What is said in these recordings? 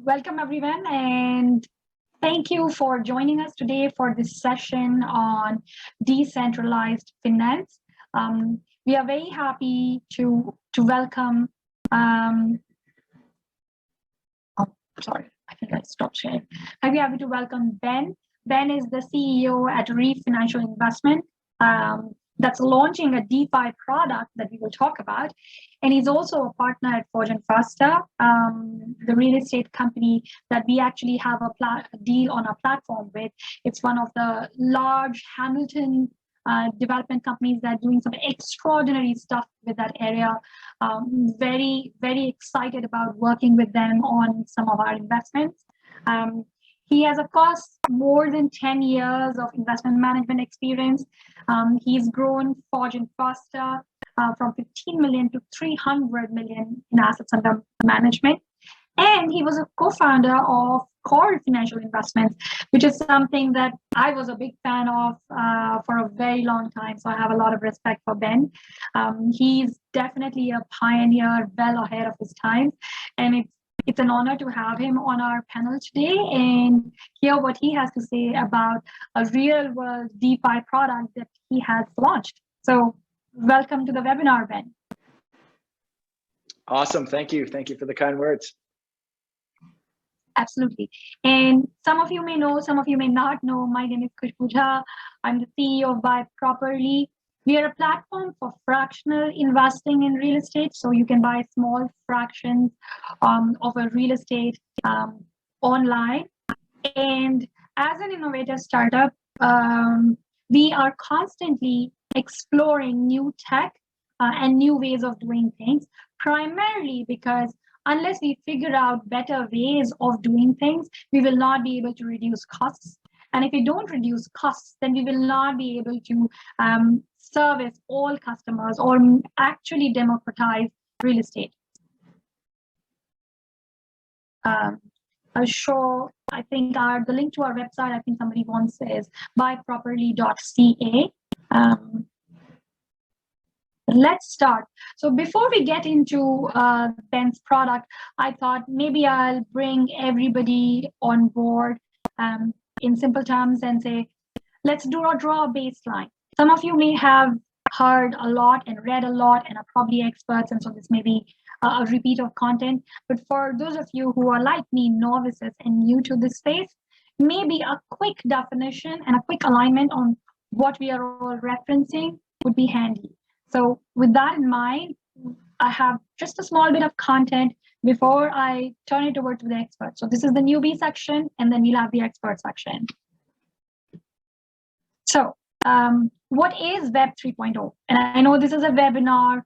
Welcome everyone, and thank you for joining us today for this session on decentralized finance. We are very happy to welcome. Oh, sorry, I think I stopped sharing. Very happy to welcome Ben. Ben is the CEO at REIF Financial Investments. That's launching a DeFi product that we will talk about. And he's also a partner at Forge & Foster, the real estate company that we actually have a deal on our platform with. It's one of the large Hamilton development companies that are doing some extraordinary stuff with that area. Very, very excited about working with them on some of our investments. He has, of course, more than 10 years of investment management experience. He's grown Forge & Foster from 15 million to 300 million in assets under management. And he was a co-founder of Corl Financial Investments, which is something that I was a big fan of for a very long time. So I have a lot of respect for Ben. He's definitely a pioneer, well ahead of his time. And it's an honor to have him on our panel today and hear what he has to say about a real-world DeFi product that he has launched. So welcome to the webinar, Ben. Awesome. Thank you. Thank you for the kind words. Absolutely. And some of you may know, some of you may not know, my name is Khushboo Jha. I'm the CEO of BuyProperly. We are a platform for fractional investing in real estate. So you can buy small fractions of a real estate online. And as an innovative startup, we are constantly exploring new tech and new ways of doing things, primarily because unless we figure out better ways of doing things, we will not be able to reduce costs. And if we don't reduce costs, then we will not be able to service all customers or actually democratize real estate. I'll show, I think the link to our website, I think somebody wants is buyproperly.ca. Let's start. So before we get into Ben's product, I thought maybe I'll bring everybody on board in simple terms and say, let's draw a baseline. Some of you may have heard a lot and read a lot and are probably experts, and so this may be a repeat of content. But for those of you who are like me, novices and new to this space, maybe a quick definition and a quick alignment on what we are all referencing would be handy. So with that in mind, I have just a small bit of content before I turn it over to the expert. So this is the newbie section, and then we'll have the expert section. So what is Web 3.0? And I know this is a webinar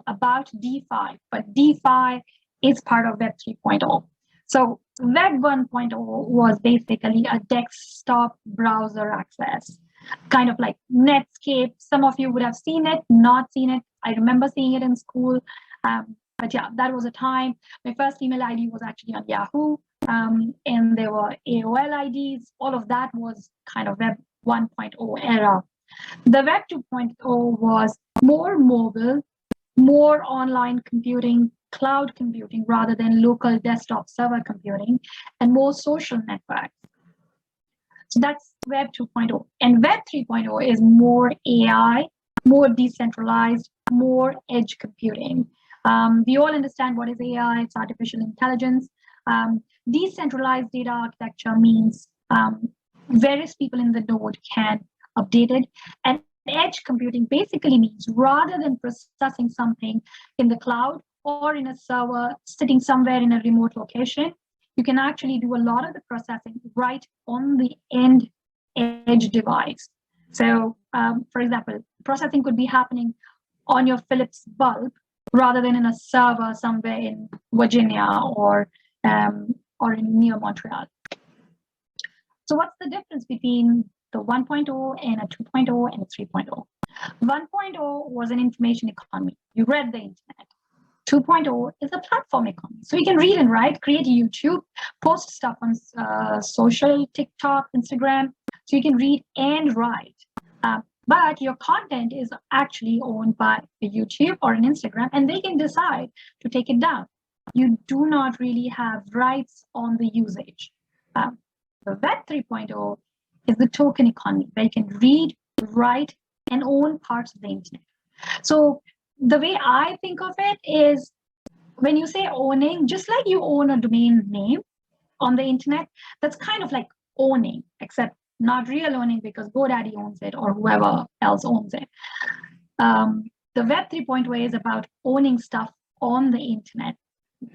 about DeFi, but DeFi is part of Web 3.0. So Web 1.0 was basically a desktop browser access, kind of like Netscape. Some of you would have seen it, not seen it. I remember seeing it in school. But yeah, that was a time. My first email ID was actually on Yahoo, and there were AOL IDs. All of that was kind of Web 1.0 era. The Web 2.0 was more mobile, more online computing, cloud computing rather than local desktop server computing, and more social networks. So that's Web 2.0. And Web 3.0 is more AI, more decentralized, more edge computing. We all understand what is AI, it's artificial intelligence. Decentralized data architecture means various people in the node can update it. And edge computing basically means rather than processing something in the cloud or in a server sitting somewhere in a remote location, you can actually do a lot of the processing right on the end edge device. So, for example, processing could be happening on your Philips bulb rather than in a server somewhere in Virginia or in near Montreal. So what's the difference between the 1.0 and a 2.0 and a 3.0? 1.0 was an information economy. You read the internet. 2.0 is a platform economy. So you can read and write, create YouTube, post stuff on social, TikTok, Instagram. So you can read and write. But your content is actually owned by a YouTube or an Instagram, and they can decide to take it down. you do not really have rights on the usage. The Web 3.0 is the token economy, where you can read, write, and own parts of the internet. So the way I think of it is, when you say owning, just like you own a domain name on the internet, that's kind of like owning, except not real owning, because GoDaddy owns it or whoever else owns it. The Web 3.0 is about owning stuff on the internet.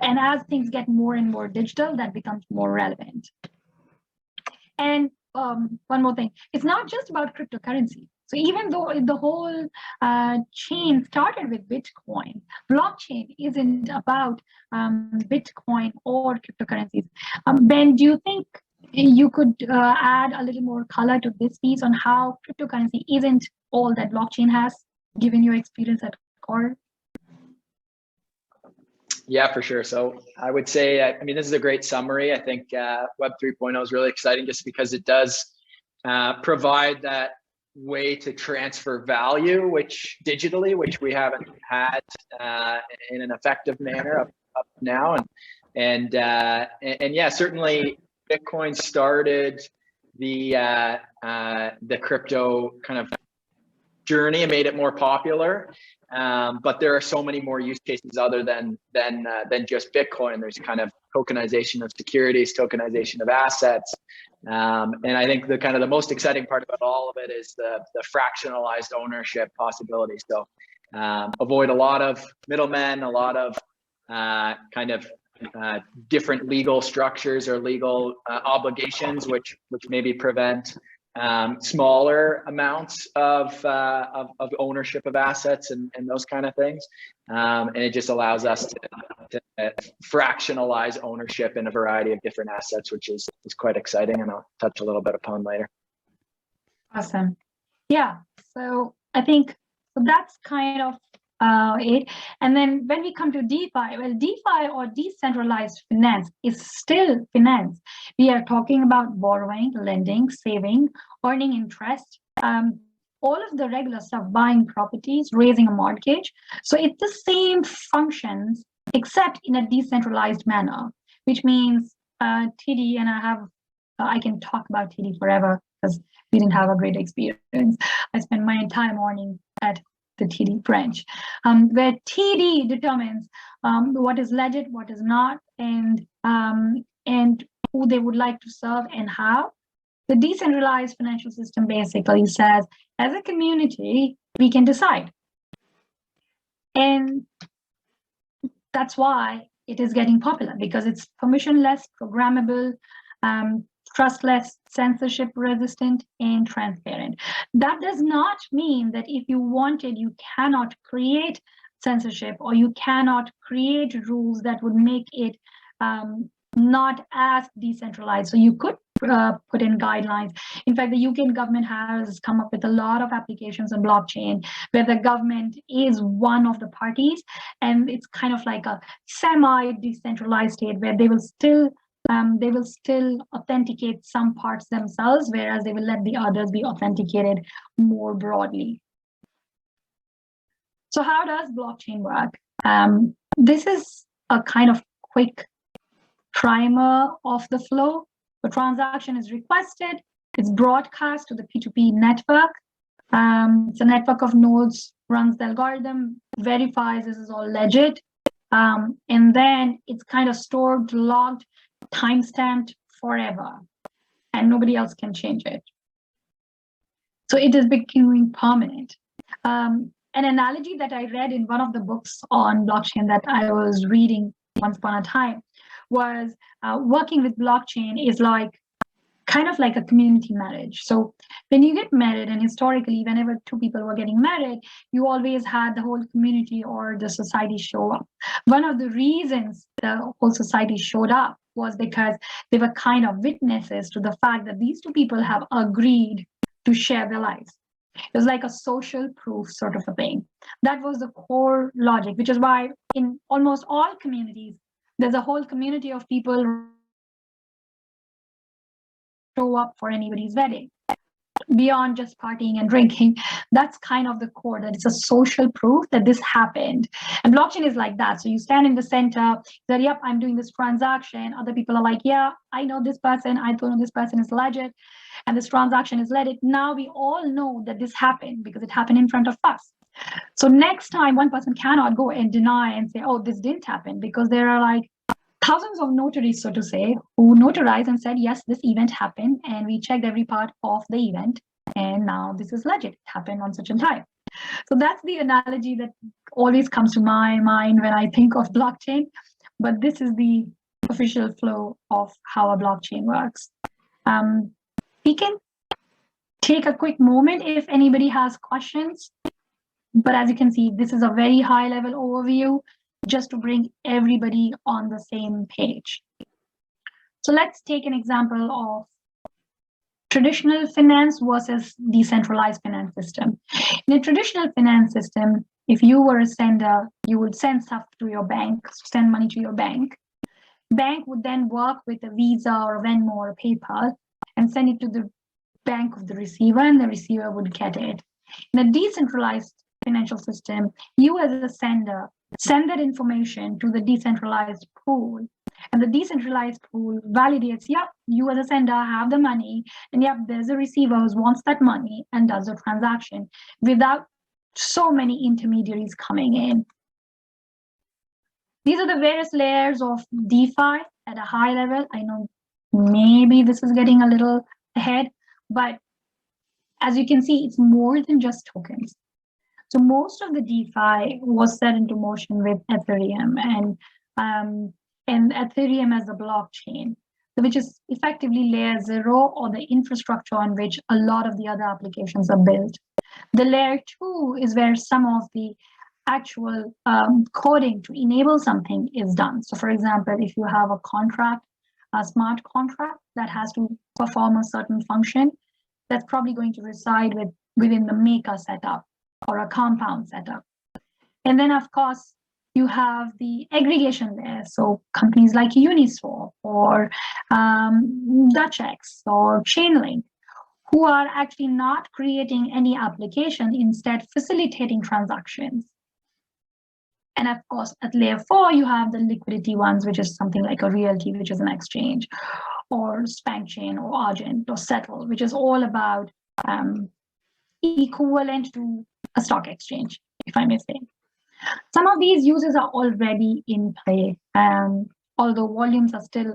And as things get more and more digital, that becomes more relevant. And one more thing, it's not just about cryptocurrency. So even though the whole chain started with Bitcoin, blockchain isn't about Bitcoin or cryptocurrencies. Ben, do you think you could add a little more color to this piece on how cryptocurrency isn't all that blockchain has, given your experience at Corl? Yeah, for sure. So I would say, I mean, this is a great summary. I think Web 3.0 is really exciting just because it does provide that way to transfer value, which we haven't had in an effective manner up now. And yeah, certainly Bitcoin started the crypto kind of journey and made it more popular. But there are so many more use cases other than just Bitcoin. There's kind of tokenization of securities, tokenization of assets. And I think the most exciting part about all of it is the fractionalized ownership possibility. So avoid a lot of middlemen, a lot of different legal structures or legal obligations, which maybe prevent smaller amounts of ownership of assets and those kind of things. And it just allows us to fractionalize ownership in a variety of different assets, which is quite exciting, and I'll touch a little bit upon later. Awesome. Yeah, so I think that's kind of it. And then when we come to DeFi, well, DeFi or decentralized finance is still finance. We are talking about borrowing, lending, saving, earning interest, all of the regular stuff, buying properties, raising a mortgage. So it's the same functions, except in a decentralized manner, which means TD, and I can talk about TD forever because we didn't have a great experience. I spent my entire morning at the TD branch, where TD determines what is legit, what is not, and who they would like to serve and how. The decentralized financial system basically says, as a community, we can decide. And that's why it is getting popular, because it's permissionless, programmable, trustless, censorship resistant, and transparent. That does not mean that if you wanted, you cannot create censorship or you cannot create rules that would make it not as decentralized. So you could put in guidelines. In fact, the UK government has come up with a lot of applications on blockchain where the government is one of the parties, and it's kind of like a semi-decentralized state where they will still authenticate some parts themselves, whereas they will let the others be authenticated more broadly. So how does blockchain work? This is a kind of quick primer of the flow. The transaction is requested, it's broadcast to the P2P network. It's a network of nodes, runs the algorithm, verifies this is all legit, and then it's kind of stored, logged, timestamped forever, and nobody else can change it. So it is becoming permanent. An analogy that I read in one of the books on blockchain that I was reading once upon a time was working with blockchain is like kind of like a community marriage. So when you get married, and historically, whenever two people were getting married, you always had the whole community or the society show up. One of the reasons the whole society showed up was because they were kind of witnesses to the fact that these two people have agreed to share their lives. It was like a social proof sort of a thing. That was the core logic, which is why in almost all communities, there's a whole community of people show up for anybody's wedding. beyond just partying and drinking. That's kind of the core, that it's a social proof that this happened. And blockchain is like that. So you stand in the center, that, yep, I'm doing this transaction. Other people are like, yeah, I know this person. I don't know this person is legit. And this transaction is legit. Now we all know that this happened because it happened in front of us. So next time, one person cannot go and deny and say, oh, this didn't happen, because there are like thousands of notaries, so to say, who notarized and said, yes, this event happened, and we checked every part of the event, and now this is legit. It happened on such a time. So that's the analogy that always comes to my mind when I think of blockchain. But this is the official flow of how a blockchain works. We can take a quick moment if anybody has questions. But as you can see, this is a very high-level overview, just to bring everybody on the same page. So let's take an example of traditional finance versus decentralized finance system. In a traditional finance system, if you were a sender, you would send stuff to your bank, send money to your bank. Bank would then work with a Visa or a Venmo or a PayPal and send it to the bank of the receiver, and the receiver would get it. In a decentralized financial system, you as a sender send that information to the decentralized pool, and the decentralized pool validates, yep, you as a sender have the money, and yep, there's a receiver who wants that money and does the transaction without so many intermediaries coming in. These are the various layers of DeFi at a high level. I know maybe this is getting a little ahead, but as you can see, it's more than just tokens. So most of the DeFi was set into motion with Ethereum, and Ethereum as the blockchain, which is effectively layer 0, or the infrastructure on which a lot of the other applications are built. The layer 2 is where some of the actual coding to enable something is done. So for example, if you have a contract, a smart contract that has to perform a certain function, that's probably going to reside within the maker setup or a compound setup. And then of course, you have the aggregation layer. So companies like Uniswap or DutchX or Chainlink, who are actually not creating any application, instead facilitating transactions. And of course, at layer 4, you have the liquidity ones, which is something like a realty, which is an exchange, or SpankChain or Argent or Settle, which is all about equivalent to a stock exchange, if I may say. Some of these uses are already in play, although volumes are still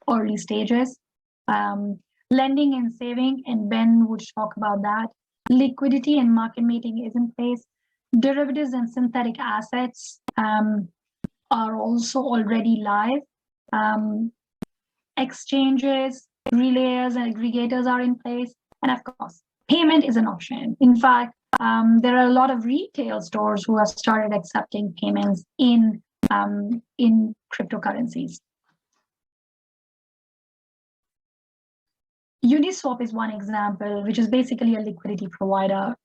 early stages. Lending and saving, and Ben would talk about that. Liquidity and market making is in place. Derivatives and synthetic assets are also already live. Exchanges, relayers, and aggregators are in place. And of course, payment is an option. In fact, there are a lot of retail stores who have started accepting payments in cryptocurrencies. Uniswap is one example, which is basically a liquidity provider.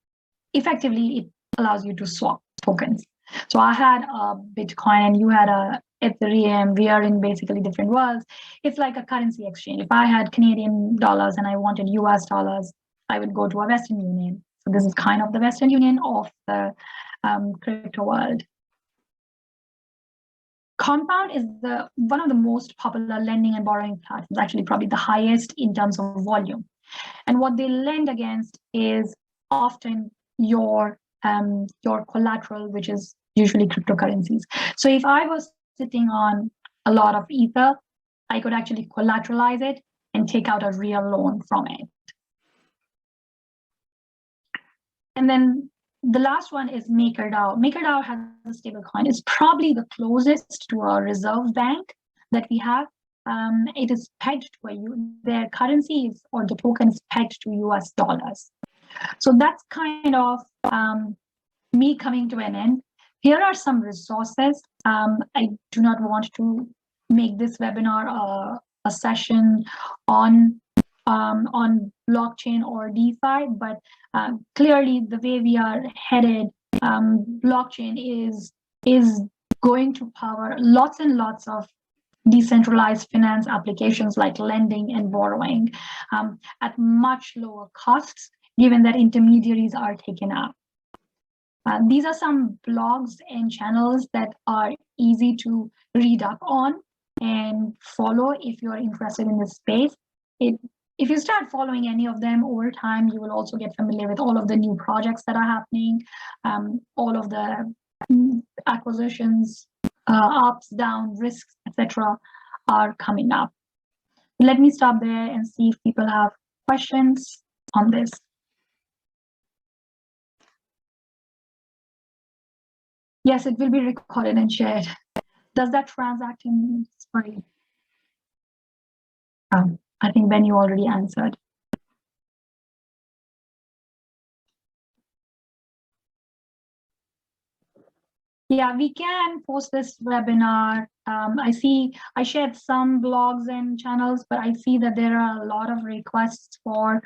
Effectively, it allows you to swap tokens. So I had a Bitcoin and you had a Ethereum. We are in basically different worlds. It's like a currency exchange. If I had Canadian dollars and I wanted US dollars, I would go to a Western Union. So this is kind of the Western Union of the crypto world. Compound is one of the most popular lending and borrowing platforms, actually probably the highest in terms of volume. And what they lend against is often your collateral, which is usually cryptocurrencies. So if I was sitting on a lot of Ether, I could actually collateralize it and take out a real loan from it. And then the last one is MakerDAO. MakerDAO has a stable coin. It's probably the closest to a reserve bank that we have. It is pegged to their currency is, or the token is pegged to US dollars. So that's kind of me coming to an end. Here are some resources. I do not want to make this webinar a session on blockchain or DeFi, but clearly the way we are headed, blockchain is going to power lots and lots of decentralized finance applications like lending and borrowing at much lower costs given that intermediaries are taken out. These are some blogs and channels that are easy to read up on and follow if you're interested in this space. If you start following any of them over time, you will also get familiar with all of the new projects that are happening, all of the acquisitions, ups, down, risks, etc. are coming up. Let me stop there and see if people have questions on this. Yes, it will be recorded and shared. Does that transact in, sorry. I think Ben, you already answered. Yeah, we can post this webinar. I shared some blogs and channels, but I see that there are a lot of requests for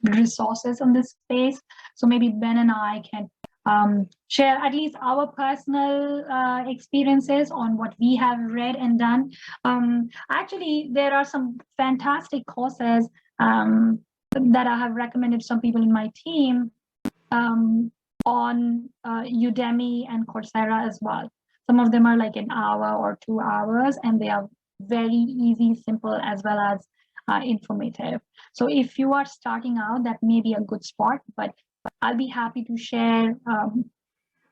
resources on this space. So maybe Ben and I can share at least our personal experiences on what we have read and done. Actually, there are some fantastic courses that I have recommended some people in my team on Udemy and Coursera as well. Some of them are like an hour or 2 hours, and they are very easy, simple, as well as informative. So if you are starting out, that may be a good spot, but I'll be happy to share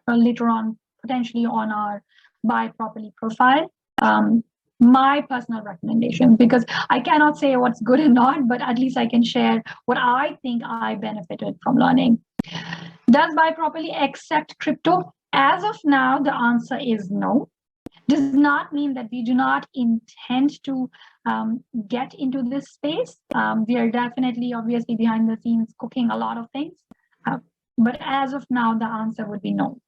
later on, potentially on our BuyProperly profile, my personal recommendation, because I cannot say what's good or not, but at least I can share what I think I benefited from learning. Does BuyProperly accept crypto? As of now, the answer is no. Does not mean that we do not intend to get into this space. We are definitely, obviously, behind the scenes cooking a lot of things. But as of now, the answer would be no.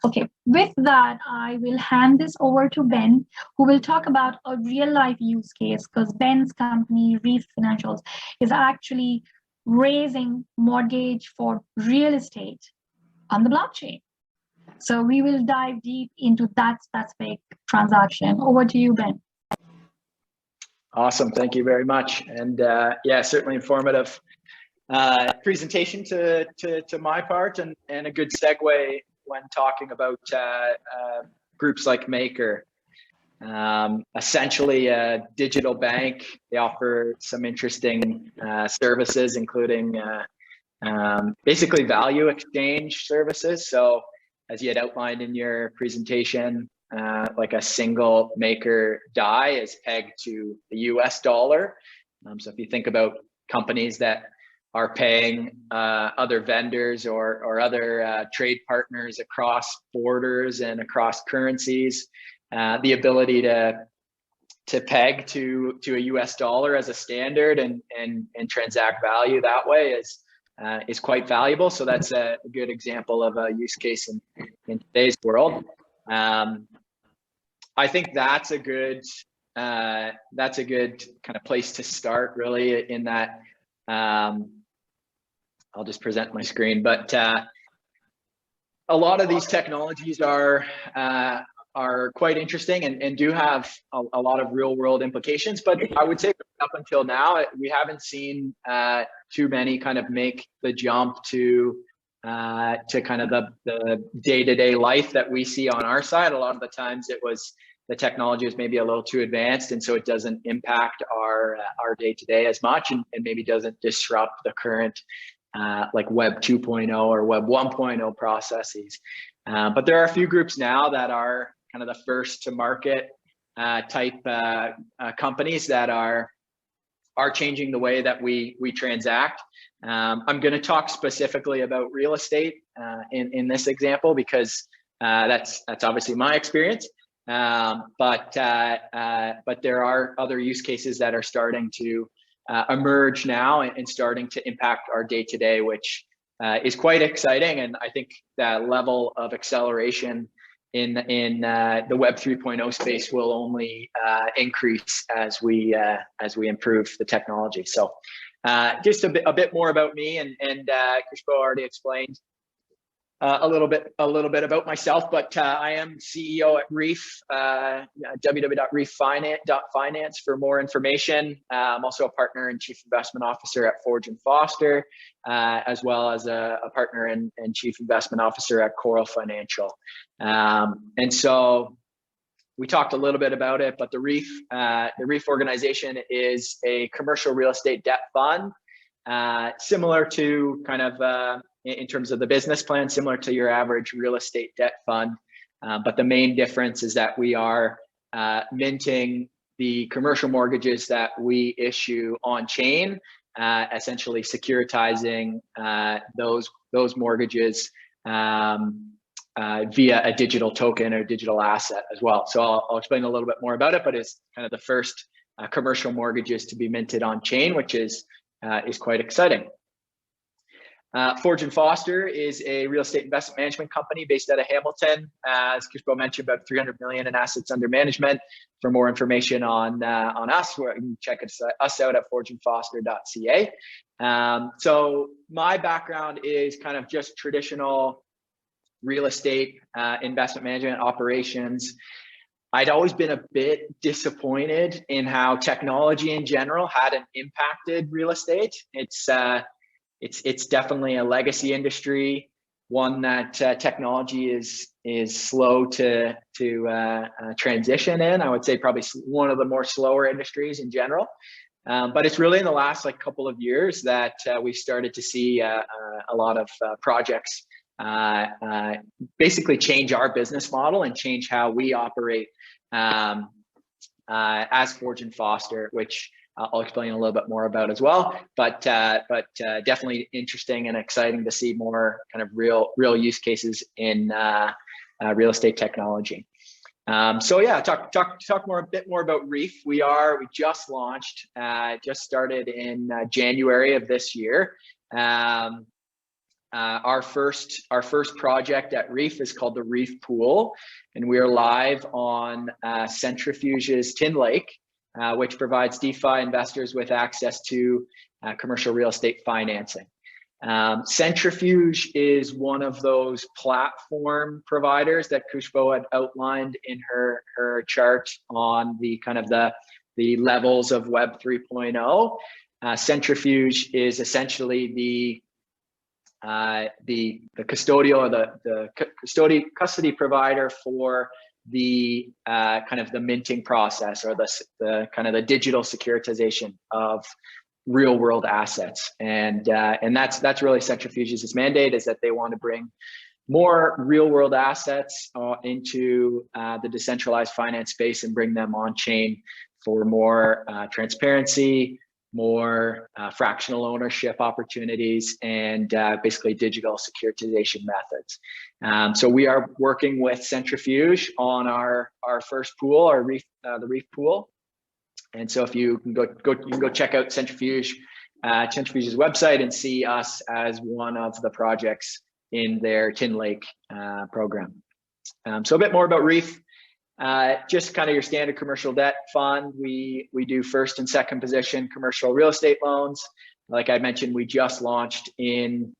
Okay, with that, I will hand this over to Ben, who will talk about a real life use case, because Ben's company, REIF Financials, is actually raising mortgage for real estate on the blockchain. So we will dive deep into that specific transaction. Over to you, Ben. Awesome, thank you very much. And yeah, certainly informative presentation to my part, and a good segue when talking about groups like Maker. Essentially a digital bank. They offer some interesting services, including basically value exchange services. So as you had outlined in your presentation, like a single Maker DAI is pegged to the US dollar. So if you think about companies that are paying other vendors or other trade partners across borders and across currencies, the ability to peg to a US dollar as a standard and transact value that way is quite valuable. So that's a good example of a use case in today's world. I think that's a good kind of place to start, really, in that. I'll just present my screen, but a lot of these technologies are quite interesting and do have a lot of real world implications. But I would say up until now, we haven't seen too many kind of make the jump to kind of the day-to-day life that we see on our side. A lot of the times the technology is maybe a little too advanced, and so it doesn't impact our day-to-day as much, and maybe doesn't disrupt the current like Web 2.0 or Web 1.0 processes. But there are a few groups now that are kind of the first to market type companies that are changing the way that we transact. I'm going to talk specifically about real estate in this example, because that's obviously my experience. But there are other use cases that are starting to emerge now and starting to impact our day-to-day, which is quite exciting. And I think that level of acceleration in the Web 3.0 space will only increase as we improve the technology. So just a bit more about me, and Khushboo already explained a little bit about myself, but I am CEO at REIF, www.reiffinance.finance for more information. I'm also a partner and chief investment officer at Forge & Foster, as well as a partner and chief investment officer at Corl Financial. And so we talked a little bit about it, but the REIF organization is a commercial real estate debt fund, similar to kind of, in terms of the business plan, similar to your average real estate debt fund. But the main difference is that we are minting the commercial mortgages that we issue on chain, essentially securitizing those mortgages via a digital token or digital asset as well. So I'll explain a little bit more about it, but it's kind of the first commercial mortgages to be minted on chain, which is quite exciting. Forge & Foster is a real estate investment management company based out of Hamilton. As Khushboo mentioned, about 300 million in assets under management. For more information on us, you can check us out at forgeandfoster.ca. So my background is kind of just traditional real estate investment management operations. I'd always been a bit disappointed in how technology in general hadn't impacted real estate. It's definitely a legacy industry, one that technology is slow to transition in. I would say probably one of the more slower industries in general. But it's really in the last couple of years that we started to see a lot of projects basically change our business model and change how we operate as Forge & Foster, which I'll explain a little bit more about as well, but definitely interesting and exciting to see more kind of real use cases in real estate technology. So yeah, talk a bit more about REIF. We just launched, just started in January of this year. Our first project at REIF is called the REIF Pool, and we are live on Centrifuge's Tin Lake, which provides DeFi investors with access to commercial real estate financing. Centrifuge is one of those platform providers that Khushboo had outlined in her chart on the kind of the levels of Web 3.0. Centrifuge is essentially the custodial or the custody provider for the kind of the minting process, or the kind of the digital securitization of real world assets. And that's really Centrifuge's mandate, is that they want to bring more real world assets into the decentralized finance space and bring them on chain for more transparency, more fractional ownership opportunities, and basically digital securitization methods. So we are working with Centrifuge on our first pool, our REIF, the REIF Pool. And so if you can you can go check out Centrifuge's website and see us as one of the projects in their Tin Lake program. So a bit more about REIF. Just kind of your standard commercial debt fund. We do first and second position commercial real estate loans. Like I mentioned, we just launched in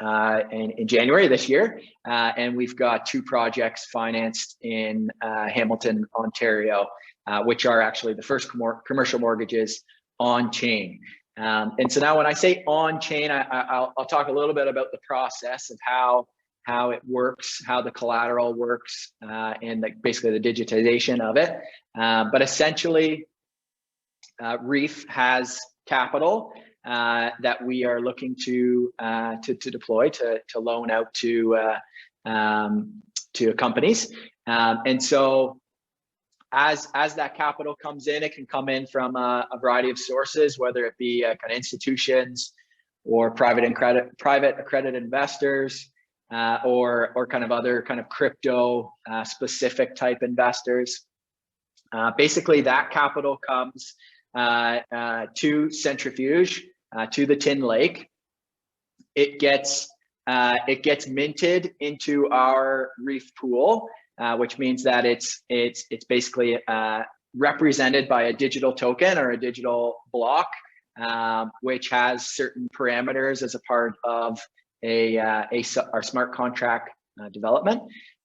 January this year, and we've got 2 projects financed in Hamilton, Ontario, which are actually the first commercial mortgages on chain. And so now when I say on chain, I'll talk a little bit about the process of how it works, how the collateral works, and basically the digitization of it. But essentially, REIF has capital that we are looking to deploy to loan out to companies. And so as that capital comes in, it can come in from a variety of sources, whether it be kind of institutions or private accredited investors, or kind of other kind of crypto specific type investors. Basically, that capital comes to Centrifuge, to the Tin Lake. It gets minted into our REIF Pool, which means that it's basically represented by a digital token or a digital block, which has certain parameters as a part of our smart contract development.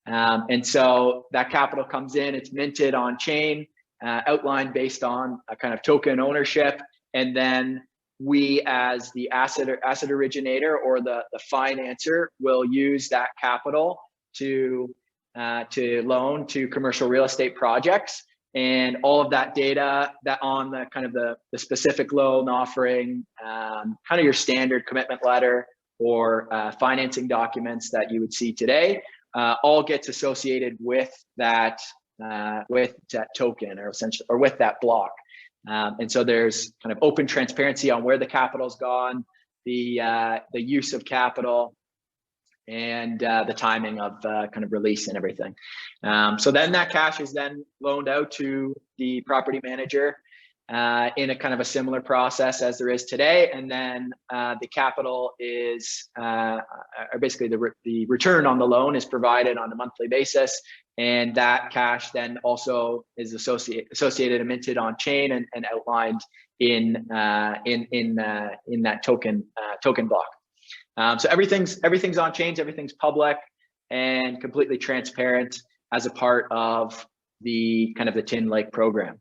And so that capital comes in, it's minted on chain, outlined based on a kind of token ownership. And then we, as the asset originator or the financer, will use that capital to loan to commercial real estate projects. And all of that data that on the kind of the specific loan offering, kind of your standard commitment letter or financing documents that you would see today, all gets associated with that token, or essentially, or with that block. And so there's kind of open transparency on where the capital's gone, the use of capital, and the timing of kind of release and everything. So then that cash is then loaned out to the property manager in a kind of a similar process as there is today. And then the capital is, or basically the return on the loan is provided on a monthly basis. And that cash then also is associated and minted on chain and outlined in that token block. So everything's on chains, everything's public and completely transparent as a part of the kind of the Tin Lake program.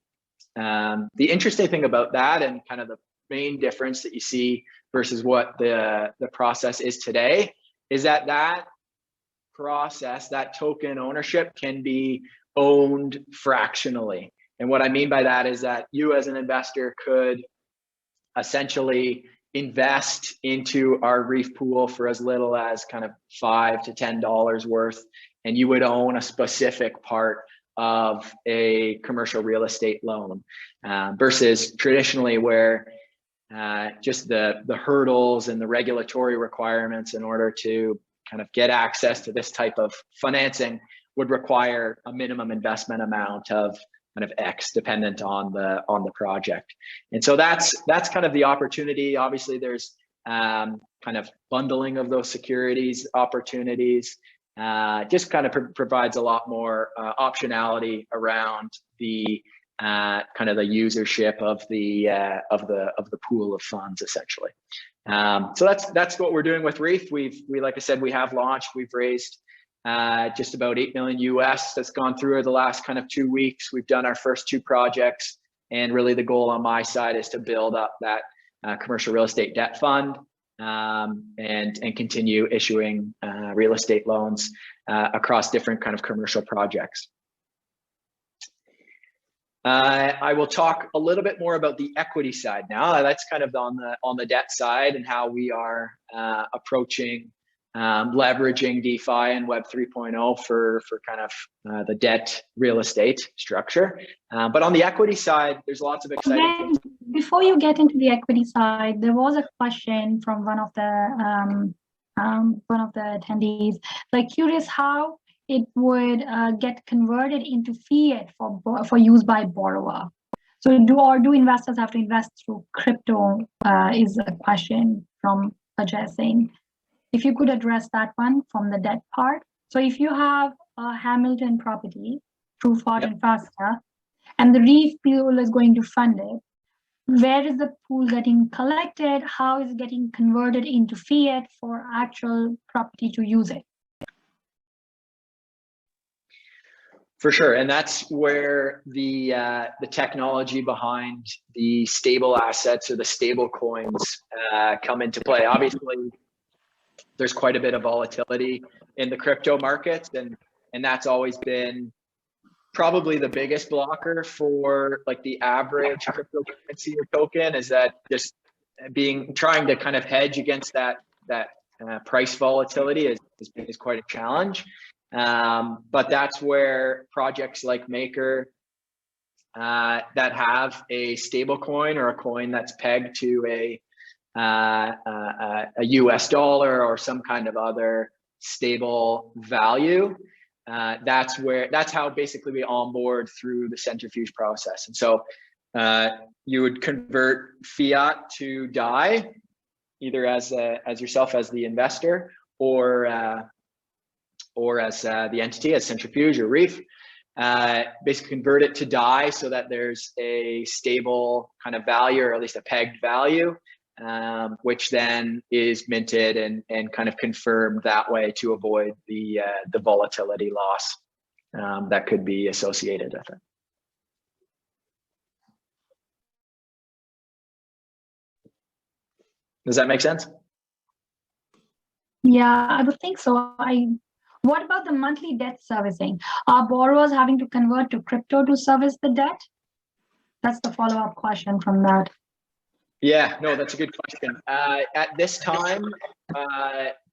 The interesting thing about that, and kind of the main difference that you see versus what the process is today, is that process, that token ownership, can be owned fractionally. And what I mean by that is that you as an investor could essentially invest into our REIF pool for as little as kind of $5 to $10 worth, and you would own a specific part of a commercial real estate loan, versus traditionally where just the hurdles and the regulatory requirements in order to kind of get access to this type of financing would require a minimum investment amount of kind of X, dependent on the project. And so that's kind of the opportunity. Obviously, there's kind of bundling of those securities opportunities. Just kind of provides a lot more optionality around the kind of the usership of the pool of funds, essentially. So that's what we're doing with REIF. We like I said, we have launched. We've raised just about $8 million US. That's gone through the last kind of 2 weeks. We've done our first 2 projects, and really the goal on my side is to build up that commercial real estate debt fund, and continue issuing real estate loans across different kind of commercial projects. I will talk a little bit more about the equity side now. That's kind of on the debt side, and how we are approaching leveraging DeFi and Web 3.0 for kind of the debt real estate structure. But on the equity side, there's lots of exciting things. Before you get into the equity side, there was a question from one of the attendees, like curious how it would get converted into fiat for use by borrower. So do investors have to invest through crypto? Is a question from Ajay saying. If you could address that one from the debt part. So if you have a Hamilton property through Ford and Faster, and the REIF pool is going to fund it, where is the pool getting collected? How is it getting converted into fiat for actual property to use it? For sure, and that's where the technology behind the stable assets or the stable coins come into play. Obviously, there's quite a bit of volatility in the crypto markets, and that's always been probably the biggest blocker for like the average cryptocurrency or token, is that just trying to kind of hedge against that price volatility is quite a challenge. But that's where projects like Maker that have a stable coin or a coin that's pegged to a US dollar or some kind of other stable value, that's how basically we onboard through the centrifuge process. And so you would convert fiat to DAI, either as yourself as the investor, or as the entity, as centrifuge or REIF. Basically convert it to DAI so that there's a stable kind of value, or at least a pegged value. which then is minted and kind of confirmed that way to avoid the volatility loss that could be associated with it. Does that make sense? Yeah, I would think so. What about the monthly debt servicing? Are borrowers having to convert to crypto to service the debt? That's the follow-up question from that. Yeah, no, that's a good question. At this time,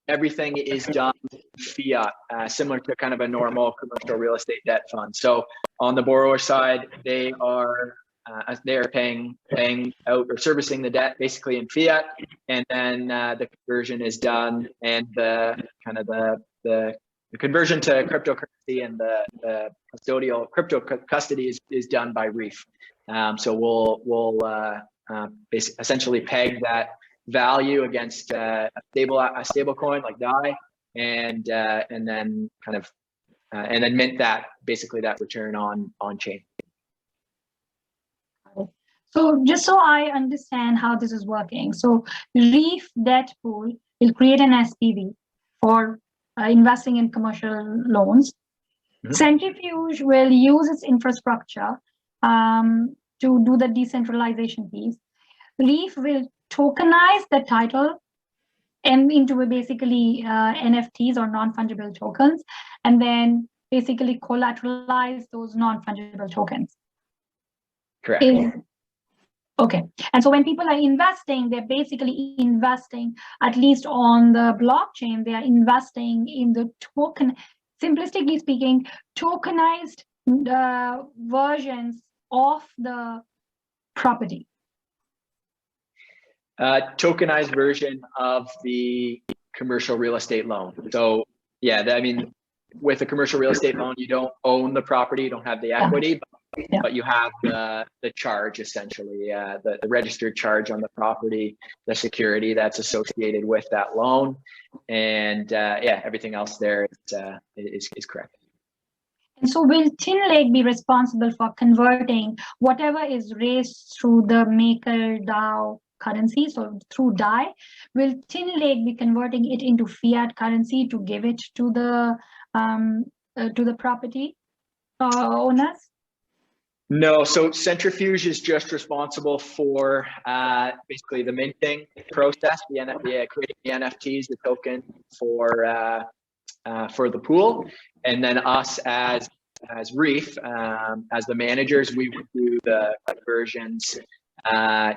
everything is done fiat, similar to kind of a normal commercial real estate debt fund. So on the borrower side, they are paying out or servicing the debt basically in fiat, and then the conversion is done, and the conversion to cryptocurrency and the custodial crypto custody is done by REIF. So we'll essentially peg that value against a stable coin like DAI, and then kind of and then mint that return on chain. So just so I understand how this is working, so REIF debt pool will create an SPV for investing in commercial loans. Mm-hmm. Centrifuge will use its infrastructure to do the decentralization piece. REIF will tokenize the title and into basically NFTs or non-fungible tokens, and then basically collateralize those non-fungible tokens. Correct. Okay. And so when people are investing, they're basically investing, at least on the blockchain, they are investing in the token, simplistically speaking, tokenized versions of the property. Tokenized version of the commercial real estate loan. So yeah, I mean, with a commercial real estate loan, you don't own the property, you don't have the equity, but you have the charge, essentially, the registered charge on the property, the security that's associated with that loan, and everything else there is correct. And so will Tin Lake be responsible for converting whatever is raised through the Maker DAO currency, so through DAI? Will Tin Lake be converting it into fiat currency to give it to the property owners? No, so Centrifuge is just responsible for basically the minting process, creating the NFTs, the token for the pool, and then us as REIF, as the managers, we would do the conversions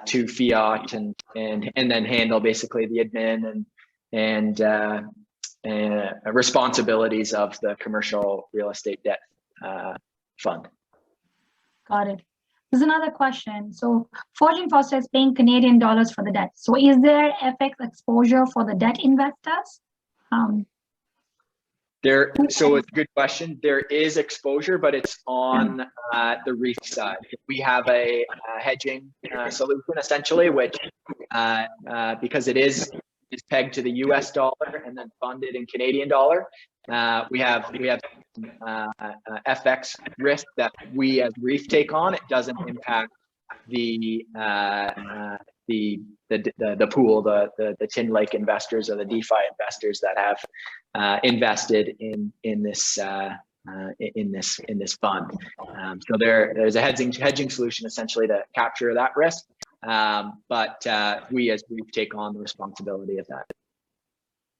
to fiat and then handle basically the admin and responsibilities of the commercial real estate debt fund. Got it. There's another question. So Fortune Foster is paying Canadian dollars for the debt. So is there FX exposure for the debt investors? So it's a good question. There is exposure, but it's on the REIF side. We have a hedging solution essentially, which because it is pegged to the US dollar and then funded in Canadian dollar, we have FX risk that we as REIF take on. It doesn't impact the pool, the Tin Lake investors or the DeFi investors that have invested in this fund. So there's a hedging solution essentially to capture that risk, but we as REIF take on the responsibility of that.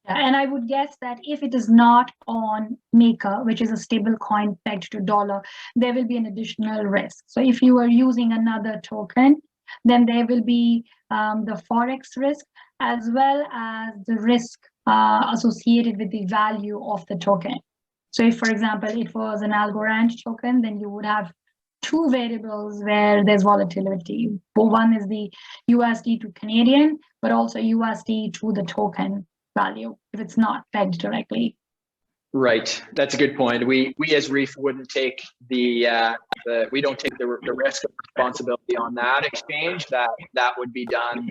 And I would guess that if it is not on Maker, which is a stable coin pegged to dollar, there will be an additional risk. So if you are using another token, then there will be the Forex risk as well as the risk associated with the value of the token. So if, for example, it was an Algorand token, then you would have two variables where there's volatility. One is the USD to Canadian, but also USD to the token value if it's not pegged directly. Right, that's a good point. We as REIF wouldn't take we don't take the risk of responsibility on that exchange. That would be done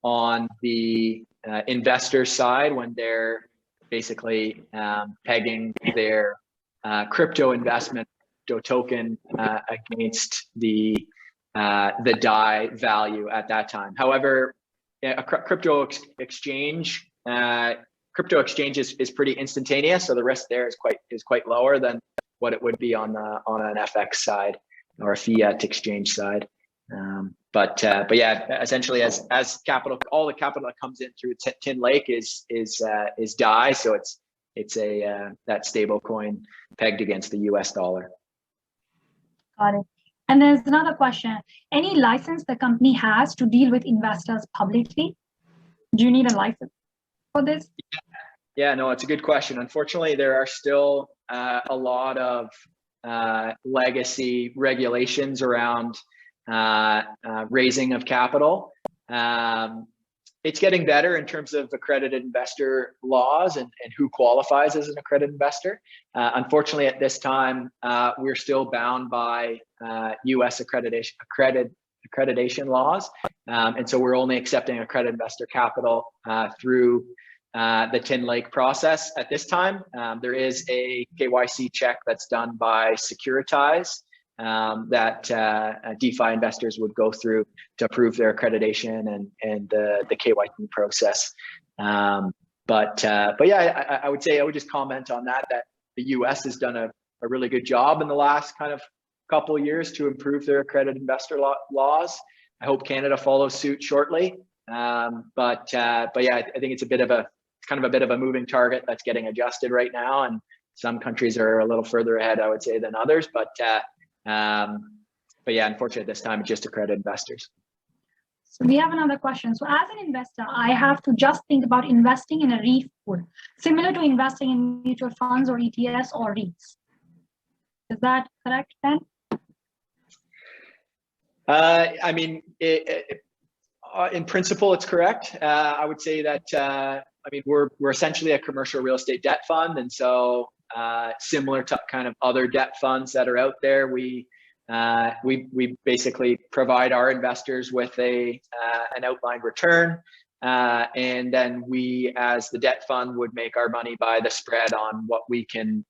on the investor side when they're basically pegging their crypto investment token against the DAI value at that time. However, a crypto exchange. Crypto exchange is pretty instantaneous, so the risk there is quite lower than what it would be on an FX side or a fiat exchange side. But yeah, essentially as capital, all the capital that comes in through Tin Lake is DAI, so it's a that stable coin pegged against the US dollar. Got it. And there's another question. Any license the company has to deal with investors publicly? Do you need a license for this? Yeah, no, it's a good question. Unfortunately, there are still a lot of legacy regulations around raising of capital. It's getting better in terms of accredited investor laws and who qualifies as an accredited investor. Unfortunately, at this time, we're still bound by US accreditation laws. And so we're only accepting accredited investor capital through the Tin Lake process at this time. There is a KYC check that's done by Securitize that DeFi investors would go through to prove their accreditation and the KYC process. But yeah, I would say I would just comment on that the US has done a really good job in the last kind of couple of years to improve their accredited investor laws. I hope Canada follows suit shortly. But yeah, I think it's kind of a bit of a moving target that's getting adjusted right now, and some countries are a little further ahead, I would say, than others. But yeah, unfortunately, at this time, it's just accredited investors. So we have another question. So as an investor, I have to just think about investing in a REIF pool, similar to investing in mutual funds or ETFs or REITs. Is that correct, Ben? I mean, in principle, it's correct. I would say that, I mean, we're essentially a commercial real estate debt fund. And so similar to kind of other debt funds that are out there, we basically provide our investors with an outlined return. And then we, as the debt fund, would make our money by the spread on what we can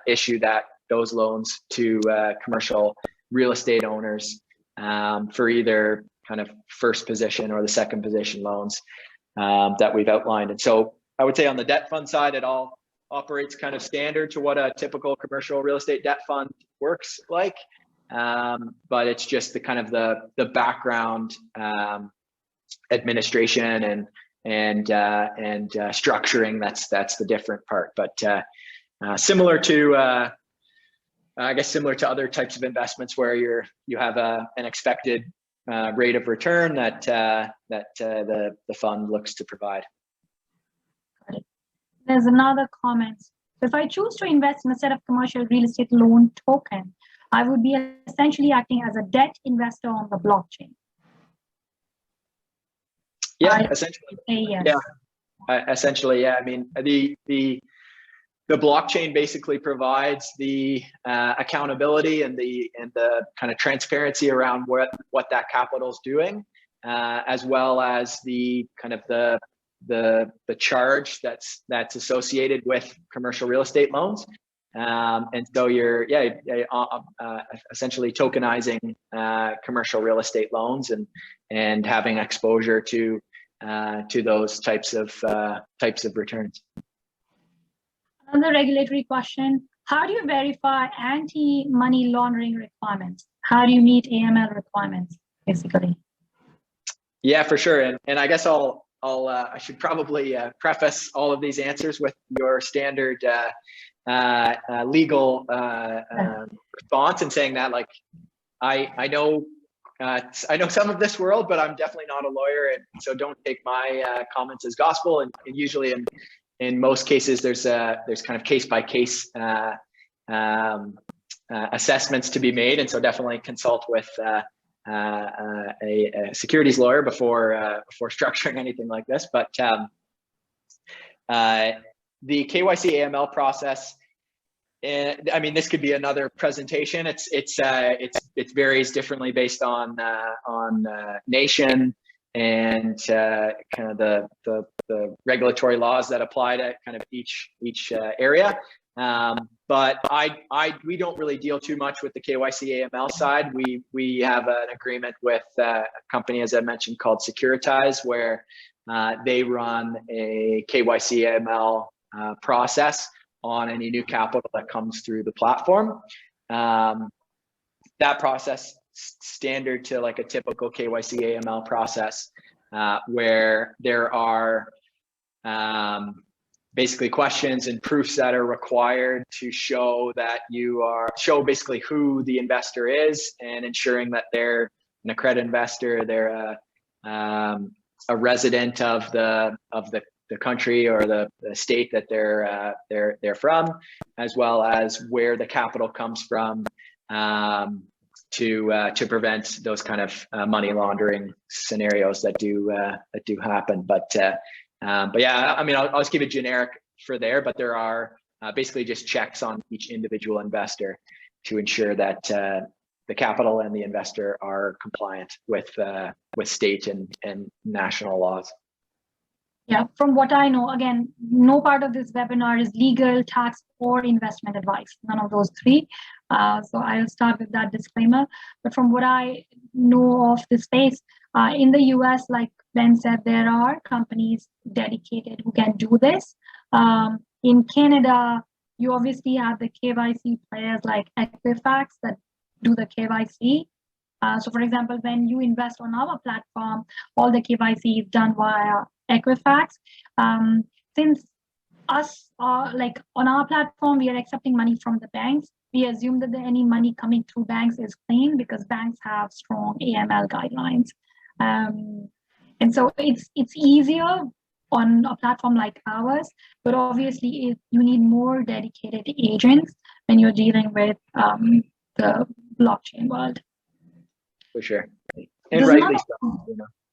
issue those loans to commercial real estate owners for either kind of first position or the second position loans that we've outlined. And so I would say on the debt fund side, it all operates kind of standard to what a typical commercial real estate debt fund works like. But it's just the kind of the background administration and structuring that's the different part. But similar to I guess similar to other types of investments where you have an expected rate of return that the fund looks to provide. Got it. There's another comment. So if I choose to invest in a set of commercial real estate loan token, I would be essentially acting as a debt investor on the blockchain. Yeah, essentially. Yes. Yeah, essentially, yeah. I mean, the blockchain basically provides the accountability and the kind of transparency around what that capital is doing, as well as the kind of the charge that's associated with commercial real estate loans. And so you're essentially tokenizing commercial real estate loans and having exposure to those types of returns. Another regulatory question: how do you verify anti-money laundering requirements? How do you meet AML requirements, basically? Yeah, for sure. And I guess I should probably preface all of these answers with your standard legal response, and saying that, like, I know some of this world, but I'm definitely not a lawyer, and so don't take my comments as gospel. And usually in most cases, there's kind of case by case assessments to be made, and so definitely consult with a securities lawyer before structuring anything like this. But the KYC AML process, I mean, this could be another presentation. It varies differently based on nation and kind of the regulatory laws that apply to kind of each area. But we don't really deal too much with the KYC AML side. We have an agreement with a company, as I mentioned, called Securitize, where they run a KYC AML process on any new capital that comes through the platform. That process standard to like a typical KYC AML process, where there are basically questions and proofs that are required to show that show basically who the investor is, and ensuring that they're an accredited investor, they're a resident of the country or the state that they're from, as well as where the capital comes from, to prevent those kind of money laundering scenarios that do happen. But yeah, I mean, I'll just give it generic for there, but there are basically just checks on each individual investor to ensure that the capital and the investor are compliant with state and national laws. Yeah, from what I know, again, no part of this webinar is legal, tax, or investment advice, none of those three. So I'll start with that disclaimer. But from what I know of the space, in the US, like Ben said, there are companies dedicated who can do this. In Canada, you obviously have the KYC players like Equifax that do the KYC. So for example, when you invest on our platform, all the KYC is done via Equifax. Since us, like on our platform, we are accepting money from the banks. We assume that any money coming through banks is clean because banks have strong AML guidelines. And so it's easier on a platform like ours, but obviously you need more dedicated agents when you're dealing with the blockchain world. For sure. And rightly so.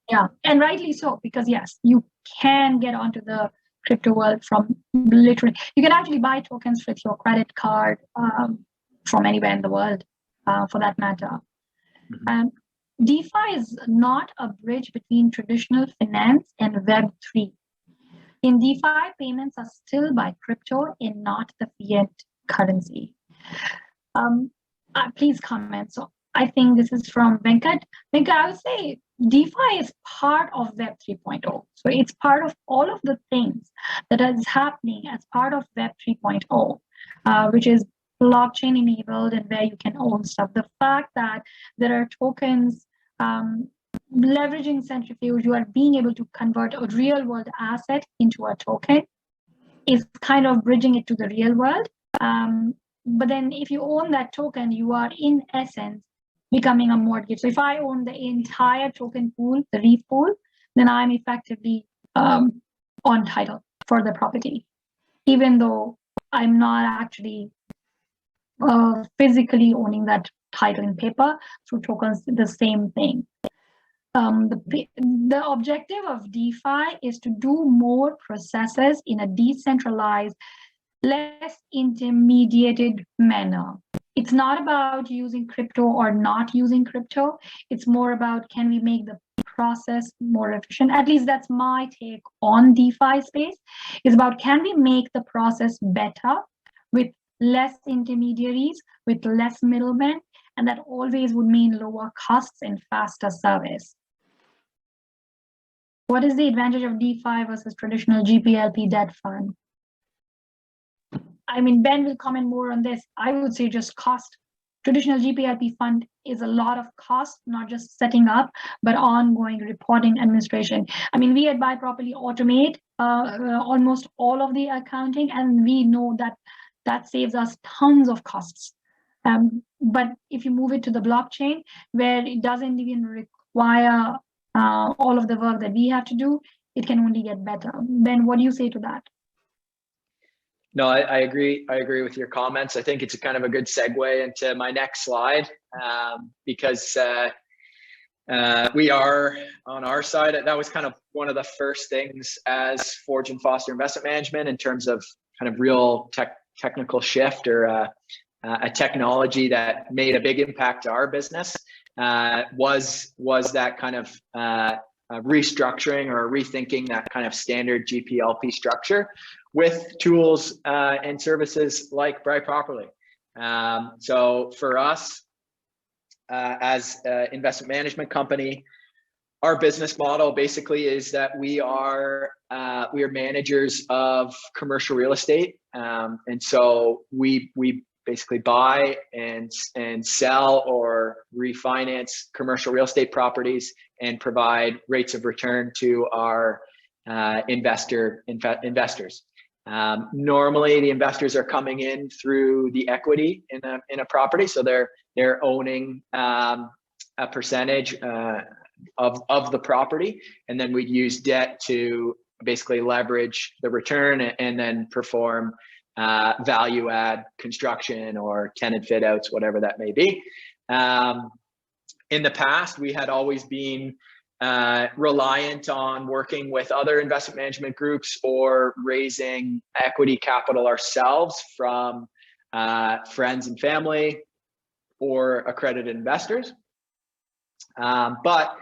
Yeah, and rightly so, because yes, you can get onto the crypto world from literally, you can actually buy tokens with your credit card from anywhere in the world, for that matter. DeFi is not a bridge between traditional finance and Web3. In DeFi, payments are still by crypto and not the fiat currency. Please comment. So I think this is from Venkat. Venkat, I would say DeFi is part of Web 3.0. So it's part of all of the things that is happening as part of Web 3.0, which is blockchain enabled and where you can own stuff. The fact that there are tokens, leveraging centrifuge, you are being able to convert a real world asset into a token is kind of bridging it to the real world. But then if you own that token, you are in essence becoming a mortgage. So if I own the entire token pool, the REIF pool, then I'm effectively on title for the property, even though I'm not actually physically owning that title in paper. Through tokens, the same thing. The objective of DeFi is to do more processes in a decentralized, less intermediated manner. It's not about using crypto or not using crypto. It's more about, can we make the process more efficient? At least that's my take on DeFi space. It's about, can we make the process better with less intermediaries, with less middlemen, and that always would mean lower costs and faster service. What is the advantage of DeFi versus traditional Gplp debt fund? I mean, Ben will comment more on this. I would say just cost. Traditional Gplp fund is a lot of cost, not just setting up, but ongoing reporting, administration. I mean, we at BuyProperly automate almost all of the accounting, and we know that that saves us tons of costs. But if you move it to the blockchain, where it doesn't even require all of the work that we have to do, it can only get better. Ben, what do you say to that? No, I agree. I agree with your comments. I think it's a kind of a good segue into my next slide, because we are on our side. That was kind of one of the first things as Forge and Foster Investment Management in terms of kind of real technical shift, or a technology that made a big impact to our business, was that kind of restructuring or rethinking that kind of standard GPLP structure with tools and services like BuyProperly. So for us, as an investment management company, our business model basically is that we are managers of commercial real estate, and so we basically buy and sell or refinance commercial real estate properties and provide rates of return to our investors. Normally, the investors are coming in through the equity in a property, so they're owning a percentage of the property, and then we'd use debt to basically leverage the return and then perform value add construction or tenant fit outs, whatever that may be. In the past, we had always been reliant on working with other investment management groups or raising equity capital ourselves from friends and family or accredited investors. But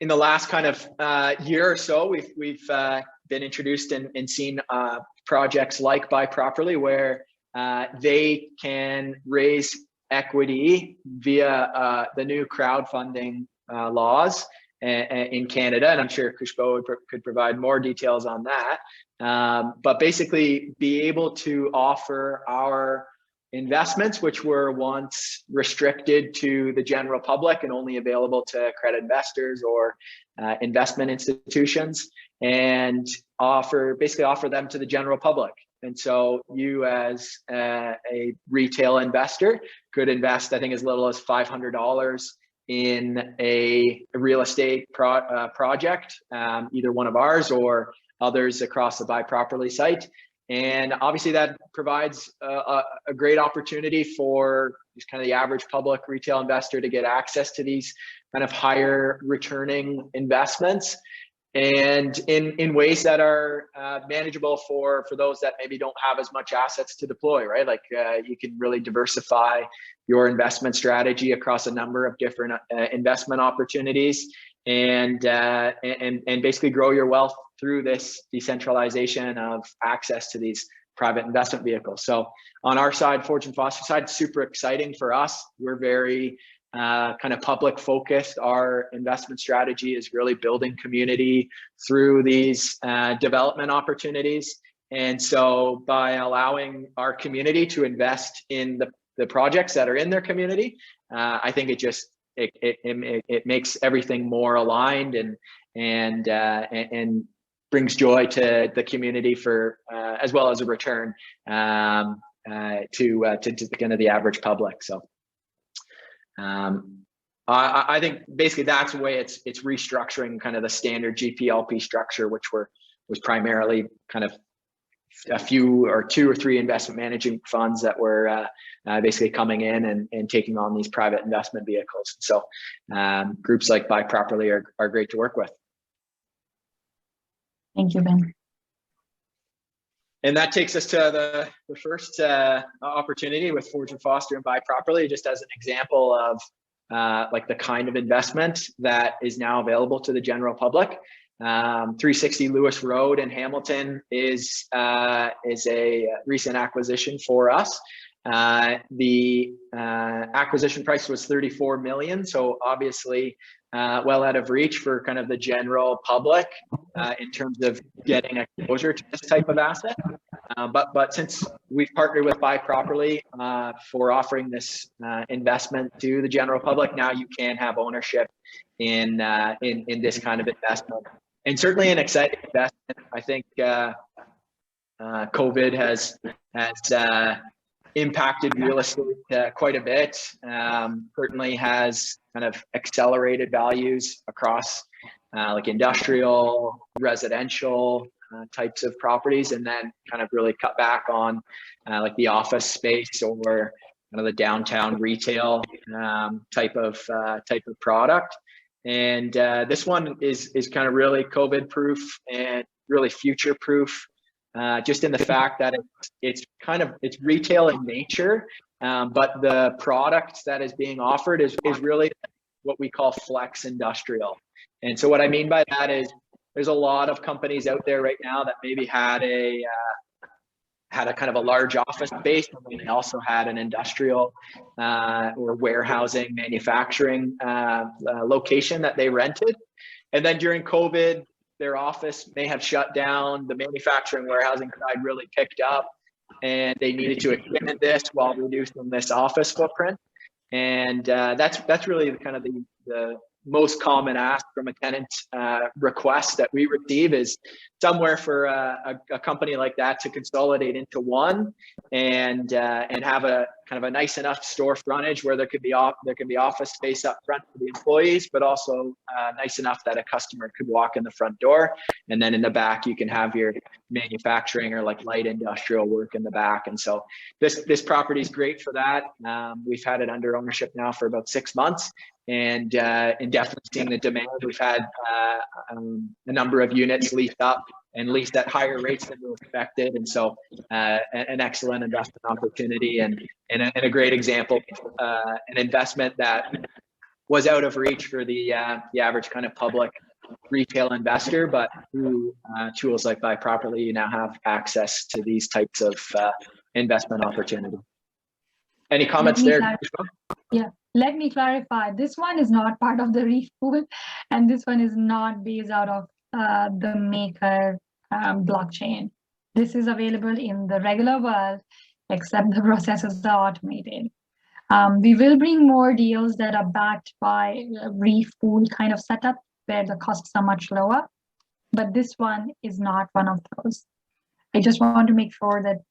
in the last kind of year or so, we've been introduced and seen projects like BuyProperly, where they can raise equity via the new crowdfunding laws in Canada, and I'm sure Khushboo could provide more details on that. But basically, be able to offer our investments, which were once restricted to the general public and only available to accredited investors or investment institutions, and offer them to the general public. And so you as a retail investor could invest, I think, as little as $500 in a real estate project, either one of ours or others across the BuyProperly site. And obviously that provides a great opportunity for just kind of the average public retail investor to get access to these kind of higher returning investments, and in ways that are manageable for those that maybe don't have as much assets to deploy, right? Like you can really diversify your investment strategy across a number of different investment opportunities, and basically grow your wealth through this decentralization of access to these private investment vehicles. So on our side, Fortune Foster side, super exciting for us. We're very kind of public focused. Our investment strategy is really building community through these development opportunities. And so by allowing our community to invest in the projects that are in their community, I think it makes everything more aligned and brings joy to the community for as well as a return to kind of the average public. So I think basically that's the way it's restructuring kind of the standard GPLP structure, which was primarily kind of a few or two or three investment managing funds that were basically coming in and taking on these private investment vehicles. So groups like BuyProperly are great to work with. Thank you, Ben. And that takes us to the first opportunity with Fortune Foster and BuyProperly, just as an example of like the kind of investment that is now available to the general public. 360 Lewis Road in Hamilton is a recent acquisition for us. The acquisition price was $34 million, so obviously well out of reach for kind of the general public in terms of getting exposure to this type of asset. But since we've partnered with BuyProperly for offering this investment to the general public, now you can have ownership in this kind of investment. And certainly an exciting investment. I think COVID has impacted real estate quite a bit. Certainly has kind of accelerated values across like industrial, residential types of properties, and then kind of really cut back on like the office space or kind of the downtown retail type of product. And this one is kind of really COVID proof and really future proof, just in the fact that it's retail in nature, but the product that is being offered is really what we call flex industrial. And so what I mean by that is there's a lot of companies out there right now that maybe had a kind of a large office space, and they also had an industrial or warehousing, manufacturing location that they rented. And then during COVID, their office may have shut down. The manufacturing warehousing side really picked up, and they needed to expand this while reducing this office footprint. And that's really kind of the most common ask from a tenant request that we receive, is somewhere for a company like that to consolidate into one and have a kind of a nice enough store frontage where there could be office space up front for the employees, but also nice enough that a customer could walk in the front door, and then in the back you can have your manufacturing or like light industrial work in the back. And so this property is great for that. We've had it under ownership now for about 6 months, and definitely seeing the demand. We've had a number of units leased up and leased at higher rates than we expected, and so an excellent investment opportunity and a great example, an investment that was out of reach for the average kind of public retail investor, but through tools like BuyProperly, you now have access to these types of investment opportunities. Any comments there? Yeah, let me clarify. This one is not part of the REIF pool, and this one is not based out of the Maker blockchain. This is available in the regular world, except the processes are automated. We will bring more deals that are backed by a REIF pool kind of setup where the costs are much lower, but this one is not one of those. I just want to make sure that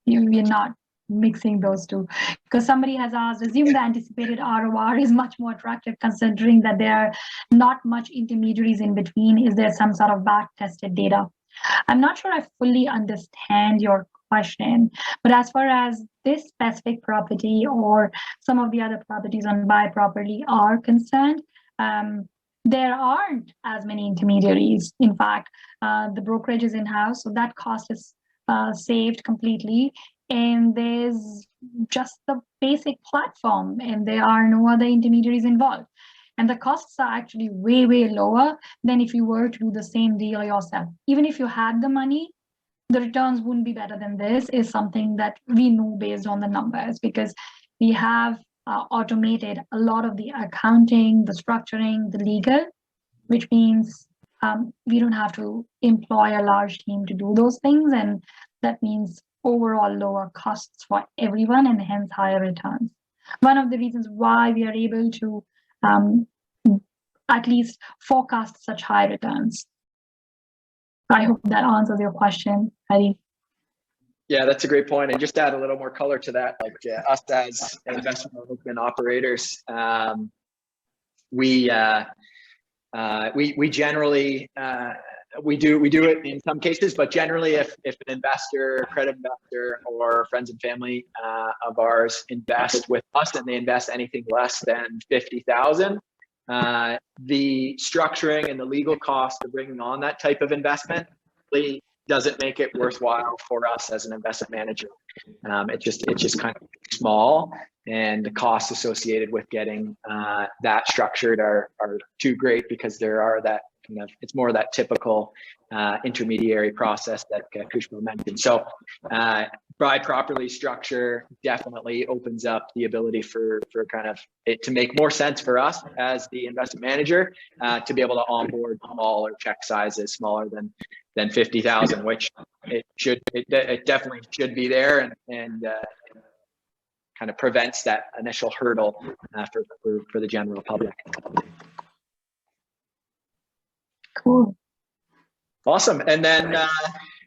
we're not mixing those two, because somebody has asked, assume the anticipated ROR is much more attractive considering that there are not much intermediaries in between. Is there some sort of back tested data? I'm not sure I fully understand your question, but as far as this specific property or some of the other properties on BuyProperly are concerned, there aren't as many intermediaries. In fact, the brokerage is in-house, so that cost is saved completely. And there's just the basic platform, and there are no other intermediaries involved. And the costs are actually way, way lower than if you were to do the same deal yourself. Even if you had the money, the returns wouldn't be better than this, is something that we know based on the numbers, because we have automated a lot of the accounting, the structuring, the legal, which means we don't have to employ a large team to do those things. And that means overall lower costs for everyone and hence higher returns. One of the reasons why we are able to at least forecast such high returns. I hope that answers your question, Hari. Yeah, that's a great point. And just to add a little more color to that, like us as investment management operators, we generally we do it in some cases, but generally if an investor, credit investor, or friends and family of ours invest with us and they invest anything less than 50,000, the structuring and the legal cost of bringing on that type of investment really doesn't make it worthwhile for us as an investment manager. It's just kind of small, and the costs associated with getting that structured are too great, because there are that kind of, it's more of that typical intermediary process that Khushboo mentioned. So BuyProperly structure definitely opens up the ability for kind of it to make more sense for us as the investment manager to be able to onboard smaller check sizes, smaller than 50,000, which it definitely should be there, and kind of prevents that initial hurdle for the general public. Cool. Awesome. And then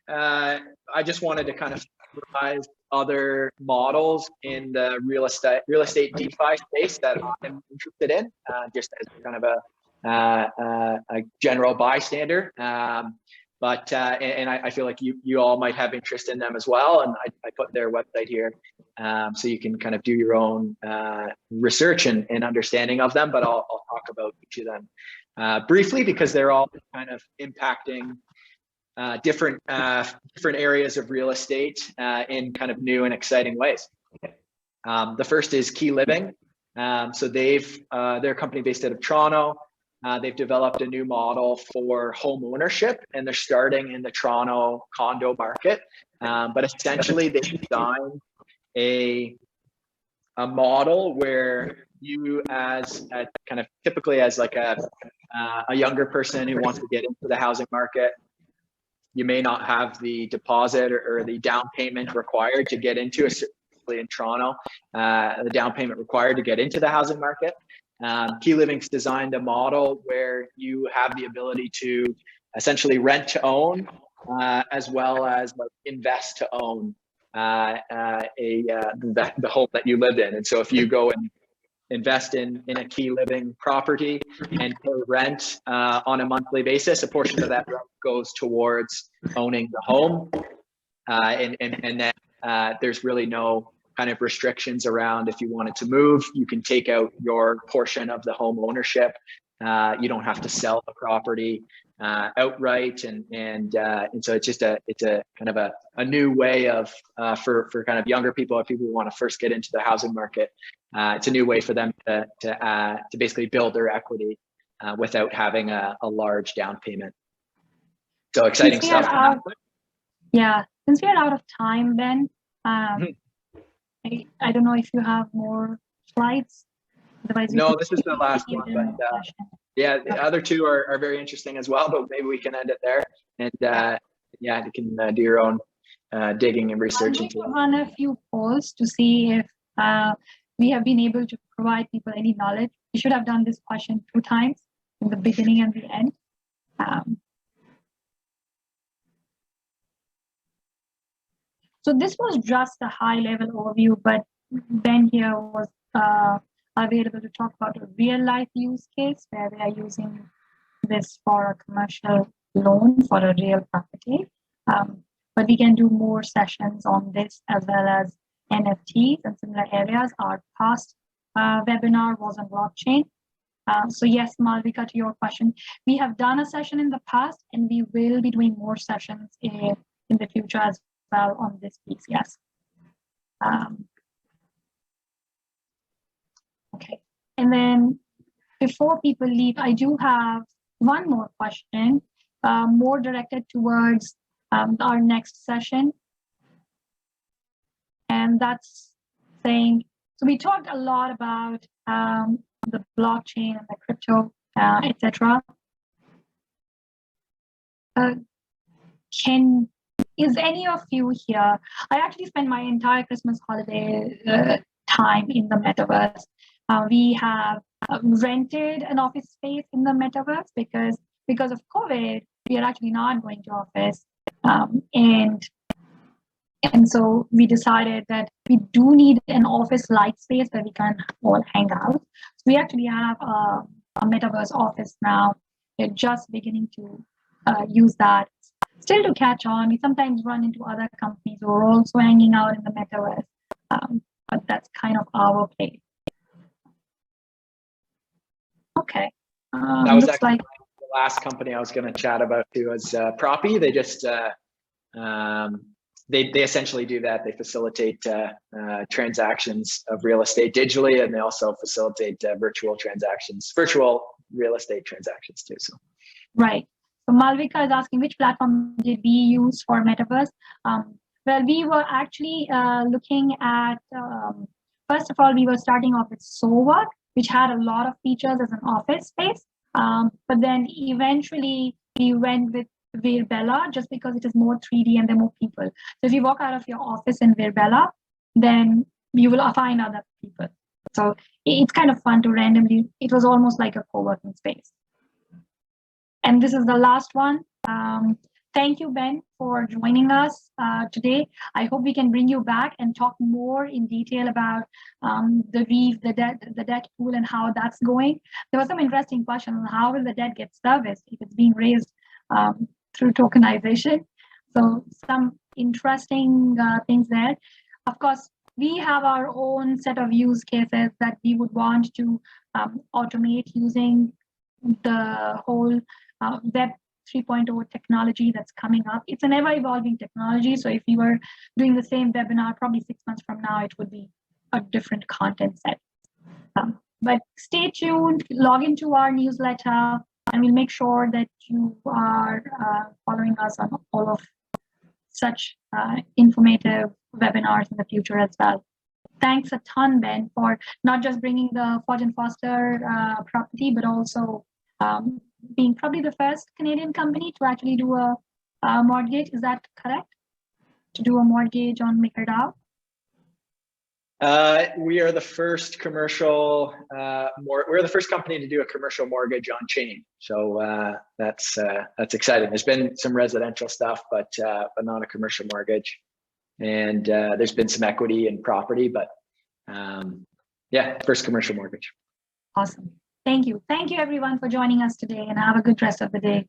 I just wanted to kind of summarize other models in the real estate DeFi space that I'm interested in, just as kind of a general bystander. But I feel like you all might have interest in them as well. And I put their website here so you can kind of do your own research and understanding of them. But I'll talk about each of them briefly, because they're all kind of impacting different areas of real estate in kind of new and exciting ways. The first is Key Living. So they're a company based out of Toronto. they've developed a new model for home ownership, and they're starting in the Toronto condo market. But essentially, they designed a model where you, as kind of typically as like a younger person who wants to get into the housing market, you may not have the deposit or the down payment required to get into, especially in Toronto, the down payment required to get into the housing market. Key Living's designed a model where you have the ability to essentially rent to own, as well as like invest to own the home that you live in. And so if you go and invest in a Key Living property and pay rent on a monthly basis, a portion of that rent goes towards owning the home. And then there's really no kind of restrictions around if you wanted to move, you can take out your portion of the home ownership. You don't have to sell the property outright, and so it's just a kind of a new way of for kind of younger people or people who want to first get into the housing market. It's a new way for them to basically build their equity without having a large down payment. So exciting stuff. Yeah, since we are out of time, Ben, I don't know if you have more slides. Otherwise, no, this is the last one. But yeah, the other two are very interesting as well. But maybe we can end it there, and yeah, you can do your own digging and research into it. Run a few polls to see if we have been able to provide people any knowledge. We should have done this question 2 times, in the beginning and the end. So this was just a high-level overview, but Ben here was available to talk about a real-life use case where we are using this for a commercial loan for a real property. But we can do more sessions on this as well as NFTs and similar areas. Our past webinar was on blockchain. So yes, Malvika, to your question, we have done a session in the past, and we will be doing more sessions in the future as well on this piece, yes. Okay, and then before people leave, I do have one more question, more directed towards our next session. And that's saying, so we talked a lot about the blockchain and the crypto, etc. Is any of you here? I actually spent my entire Christmas holiday time in the Metaverse. We have rented an office space in the Metaverse because of COVID, we are actually not going to office. And so we decided that we do need an office-like space where we can all hang out. So we actually have a Metaverse office now. We're just beginning to use that. Still to catch on, we sometimes run into other companies who are also hanging out in the Metaverse, but that's kind of our place. Okay. That was actually like the last company I was going to chat about too, was Proppy. They just they essentially do that. They facilitate transactions of real estate digitally, and they also facilitate virtual real estate transactions too. So right. So Malvika is asking, which platform did we use for Metaverse? Well, we were actually looking at, first of all, we were starting off with SoWork, which had a lot of features as an office space. But then eventually we went with Virbela just because it is more 3D and there are more people. So if you walk out of your office in Virbela, then you will find other people. So it's kind of fun to randomly, it was almost like a co-working space. And this is the last one. Thank you, Ben, for joining us today. I hope we can bring you back and talk more in detail about the REIF, the debt pool, and how that's going. There was some interesting question on how will the debt get serviced if it's being raised through tokenization. So some interesting things there. Of course, we have our own set of use cases that we would want to automate using the whole Web 3.0 technology that's coming up. It's an ever-evolving technology. So if you were doing the same webinar, probably 6 months from now, it would be a different content set. But stay tuned, log into our newsletter, and we'll make sure that you are following us on all of such informative webinars in the future as well. Thanks a ton, Ben, for not just bringing the Fodge & Foster property, but also being probably the first Canadian company to actually do a mortgage. Is that correct? To do a mortgage on MakerDAO? We are the first commercial, we're the first company to do a commercial mortgage on chain. So that's exciting. There's been some residential stuff, but not a commercial mortgage. And there's been some equity in property, but yeah, first commercial mortgage. Awesome. Thank you. Thank you everyone for joining us today, and have a good rest of the day.